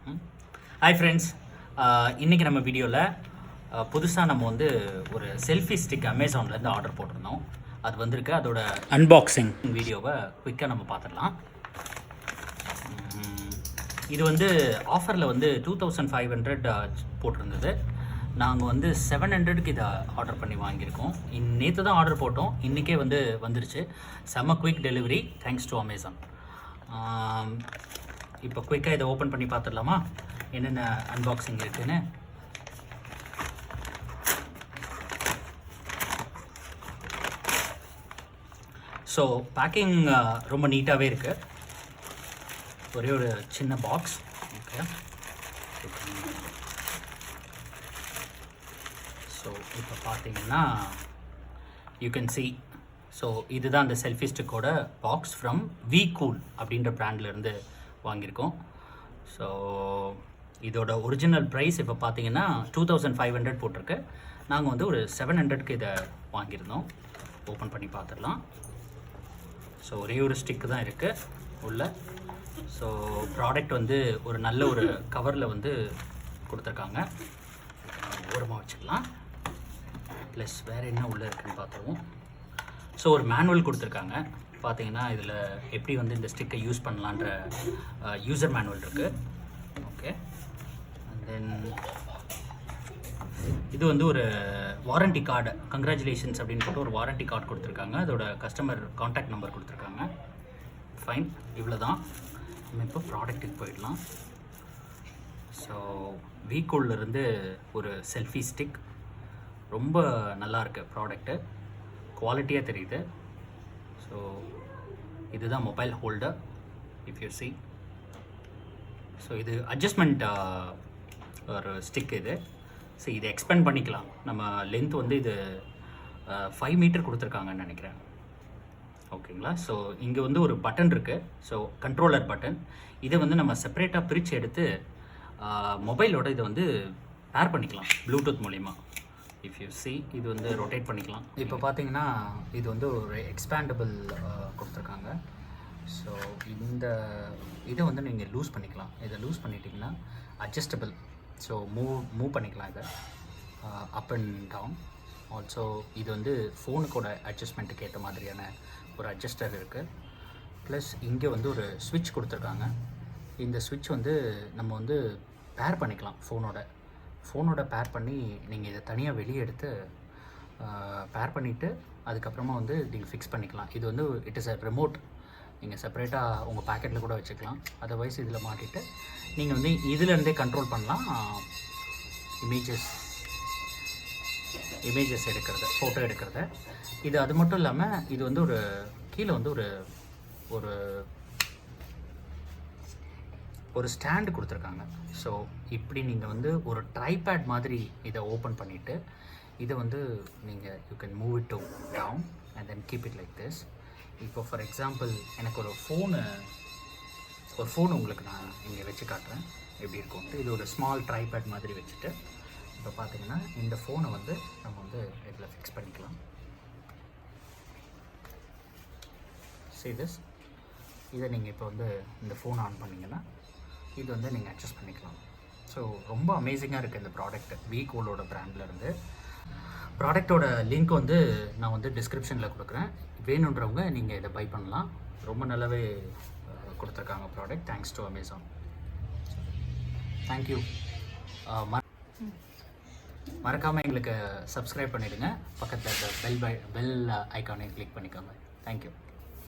Hi friends, இன்றைக்கி நம்ம வீடியோவில் புதுசாக நம்ம வந்து ஒரு செல்ஃபி ஸ்டிக் அமேசான்லேருந்து ஆர்டர் போட்டிருந்தோம். அது வந்திருக்கு. அதோட அன்பாக்சிங் வீடியோவை குயிக்காக நம்ம பார்த்துடலாம். இது வந்து ஆஃபரில் வந்து 2500 போட்டிருந்தது. நாங்கள் வந்து 700க்கு இதை ஆர்டர் பண்ணி வாங்கியிருக்கோம். நேற்று தான் ஆர்டர் போட்டோம், இன்றைக்கே வந்து வந்துருச்சு. செம்ம quick delivery, thanks to Amazon. இப்போ குயிக்காக இதை ஓப்பன் பண்ணி பார்த்துடலாமா, என்னென்ன அன்பாக்சிங் இருக்குன்னு. ஸோ பேக்கிங் ரொம்ப நீட்டாகவே இருக்குது. ஒரே ஒரு சின்ன பாக்ஸ். ஓகே, ஸோ இப்போ பார்த்தீங்கன்னா யூ கேன் see. ஸோ இதுதான் அந்த செல்ஃபி ஸ்டிக்கோட பாக்ஸ் ஃப்ரம் வி கூல் அப்படின்ற பிராண்ட்லேருந்து வாங்கியிருக்கோம். ஸோ இதோட ஒரிஜினல் ப்ரைஸ் இப்போ பார்த்தீங்கன்னா 2500 போட்டிருக்கு. நாங்கள் வந்து ஒரு 700க்கு இதை வாங்கியிருந்தோம். ஓப்பன் பண்ணி பார்த்துடலாம். ஸோ ஒரே ஒரு ஸ்டிக்கு தான் இருக்குது உள்ள. ஸோ ப்ராடக்ட் வந்து ஒரு நல்ல ஒரு கவரில் வந்து கொடுத்துருக்காங்க. ஓரமாக வச்சுக்கலாம். ப்ளஸ் வேறு என்ன உள்ளே இருக்குதுன்னு பார்த்துருவோம். ஸோ ஒரு மேனுவல் கொடுத்துருக்காங்க. பார்த்தீங்கன்னா இதில் எப்படி வந்து இந்த ஸ்டிக்கை யூஸ் பண்ணலான்ற யூசர் மேனுவல் இருக்குது. ஓகே, அண்ட் தென் இது வந்து ஒரு வாரண்டி கார்டு, கங்க்ராச்சுலேஷன்ஸ் அப்படின்னு போட்டு ஒரு வாரண்டி கார்டு கொடுத்துருக்காங்க. அதோட கஸ்டமர் கான்டாக்ட் நம்பர் கொடுத்துருக்காங்க. ஃபைன், இவ்வளோ தான். நம்ம இப்போ ப்ராடக்ட்டுக்கு போயிடலாம். ஸோ வீக்கூல்லேருந்து ஒரு செல்ஃபி ஸ்டிக், ரொம்ப நல்லாயிருக்கு ப்ராடக்ட்டு, குவாலிட்டியாக தெரியுது. ஸோ இதுதான் mobile holder, if you see. So இது அட்ஜஸ்ட்மெண்ட் ஒரு ஸ்டிக் இது. ஸோ இதை எக்ஸ்பேண்ட் பண்ணிக்கலாம். நம்ம லென்த் வந்து இது 5 மீட்டர் கொடுத்துருக்காங்கன்னு நினைக்கிறேன். ஓகேங்களா. ஸோ இங்கே வந்து ஒரு பட்டன் இருக்குது. So controller button. இதை வந்து நம்ம செப்பரேட்டாக பிரித்து எடுத்து மொபைலோட இதை வந்து பேர் பண்ணிக்கலாம் ப்ளூடூத் மூலிமா. இஃப் யூ see, இது வந்து ரொட்டேட் பண்ணிக்கலாம். இப்போ பார்த்தீங்கன்னா இது வந்து ஒரு எக்ஸ்பேண்டபிள் கொடுத்துருக்காங்க. ஸோ இந்த இதை வந்து நீங்கள் லூஸ் பண்ணிக்கலாம். இதை லூஸ் பண்ணிட்டீங்கன்னா அட்ஜஸ்டபிள். ஸோ மூவ் பண்ணிக்கலாம் இதை அப் அண்ட் டவுன். ஆல்சோ இது வந்து ஃபோனுக்கோட அட்ஜஸ்ட்மெண்ட்டுக்கு ஏற்ற மாதிரியான ஒரு அட்ஜஸ்டர் இருக்குது. ப்ளஸ் இங்கே வந்து ஒரு ஸ்விட்ச் கொடுத்துருக்காங்க. இந்த ஸ்விட்ச் வந்து நம்ம வந்து பேர் பண்ணிக்கலாம் ஃபோனோட பேர் பண்ணி நீங்கள் இதை தனியாக வெளியே எடுத்து பேர் பண்ணிவிட்டு அதுக்கப்புறமா வந்து நீங்கள் ஃபிக்ஸ் பண்ணிக்கலாம். இது வந்து இட் இஸ் அ ரிமோட். நீங்கள் செப்பரேட்டாக உங்கள் பேக்கெட்டில் கூட வச்சுக்கலாம். அதர்வைஸ் இதில் மாட்டிட்டு நீங்கள் வந்து இதிலேருந்தே கண்ட்ரோல் பண்ணலாம். இமேஜஸ் எடுக்கிறத, ஃபோட்டோ எடுக்கிறத. இது அது மட்டும் இல்லாமல் இது வந்து ஒரு கீழே வந்து ஒரு ஸ்டாண்டு கொடுத்துருக்காங்க. ஸோ இப்படி நீங்கள் வந்து ஒரு ட்ரைபேட் மாதிரி இதை ஓப்பன் பண்ணிவிட்டு இதை வந்து நீங்கள் you can move it to down and then keep it like this. இப்போ ஃபார் எக்ஸாம்பிள் எனக்கு ஒரு ஃபோன் உங்களுக்கு நான் இங்கே வச்சு காட்டுறேன் எப்படி இருக்கும்ட்டு. இது ஒரு ஸ்மால் ட்ரைபேட் மாதிரி வச்சுட்டு இப்போ பார்த்தீங்கன்னா இந்த ஃபோனை வந்து நம்ம வந்து இதில் ஃபிக்ஸ் பண்ணிக்கலாம். see this. இதை நீங்கள் இப்போ வந்து இந்த ஃபோன் ஆன் பண்ணிங்கன்னா இது வந்து நீங்கள் அட்ஜஸ்ட் பண்ணிக்கலாம். ஸோ ரொம்ப அமேசிங்காக இருக்குது இந்த ப்ராடக்ட் வீகோலோட பிராண்ட்லேருந்து. ப்ராடக்டோட லிங்க் வந்து நான் வந்து டிஸ்கிரிப்ஷனில் கொடுக்குறேன். வேணுன்றவங்க நீங்கள் இதை பை பண்ணலாம். ரொம்ப நல்லாவே கொடுத்துருக்காங்க product. Thanks to Amazon. Thank you. மறக்காமல் எங்களுக்கு சப்ஸ்கிரைப் பண்ணிவிடுங்க. பக்கத்தில் இருக்க பெல் ஐக்கானை கிளிக் பண்ணிக்கோங்க. தேங்க்யூ.